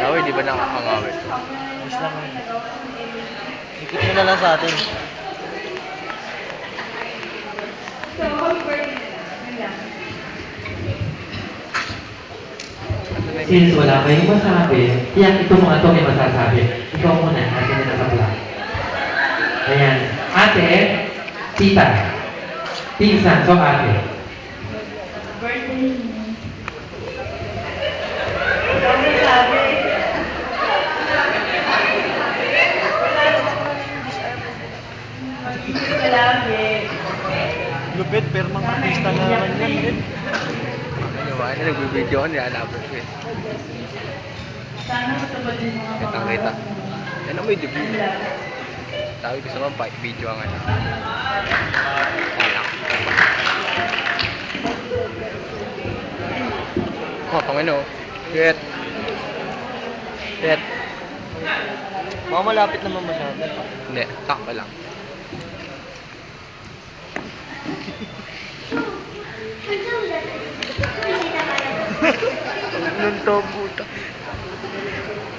Away, di ba nakakangawit? Mas lang. Ikot nyo na lang sa atin. So, happy birthday na lang. Since wala kayong masabi, tiyak ito mga ito may masasabi. Ikaw muna, ate na nasa vlog. Ayan. Ate, tita. Pinsan, so ate. Birthday mo. Ikaw na sabi. Mag-ibig ka lagi. Lupit, pero mga artista na naman yan. Ano ba? Ano nagbibideo ko? Nilalabas ko eh. Sana matubad din mga Kitang kita. Yan ang may debut. Sabi ko sa mga video ang ano. Anak. Oh, pangano. Shit. Shit. Mga malapit naman masyado. Hindi, sakto lang. Anong to, puta?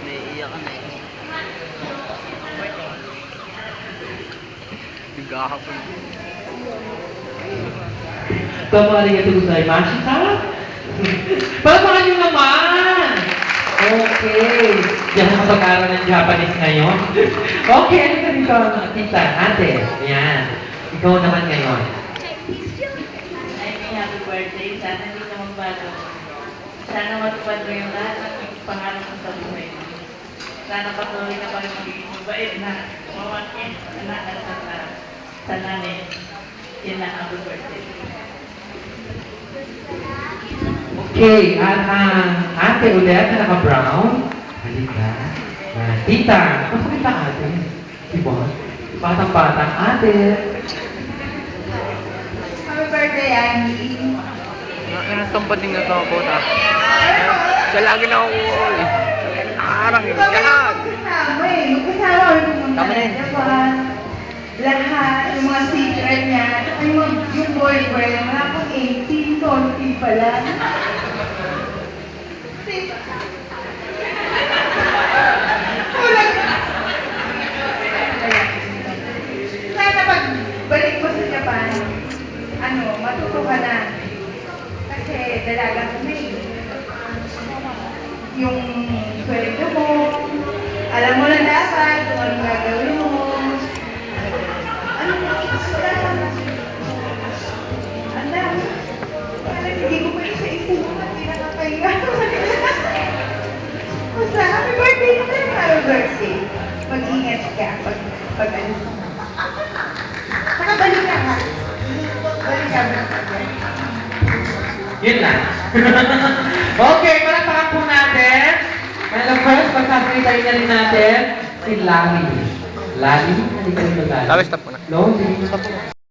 Naiiyak ka na eh. Bigahapon. Tomo arigato gozaimasu ka? Palamahan nyo naman! Okay. Diyan na kapag-aral ng Japanese ngayon. Okay, ano ka dito, tita, ate. Ayan. Ikaw naman ngayon. Ay, may happy birthday. Sana hindi ka magbago. Sana matupad mo yung lahat ng pangarap mo sa buhay mo. Sana patuloy ka pa rin magiging mabait na mawakin, anak at sa nanay. Yan na, happy birthday. Okay, at ate ulit na naka-brown. Halika. Tita, basta kita ate. Diba? Batang-batang ate. Happy birthday, Annie. Anong tampating na to ako na? Siya lagi na ako eh. Nakaharang eh. Lahat. Kasama eh. Magkasama kami pumunta Tama na ng yun. Japan. Lahat, yung mga secret niya, yung boyfriend, wala pang 18, solty pala. Sana pag balik mo sa Japan, matuto ka na. Kasi dalaga ka na eh. Yung sweldo mo, alam mo na dapat kung anong gagawin mo. Ano mo, ang dami. Parang hindi ko pa isa-isuhan, hindi nakakahiya. Basta, happy birthday na tayo, happy birthday. Mag-ingat ka pag ano. Saka balik ka ha. Balik ka. Yun lang. Okay, palakpakan po natin. And of course, magsasalitayin na rin natin si Lali. Lali? Halika rito, Lali. Sabi, stop mo na. No, sige. Stop mo na.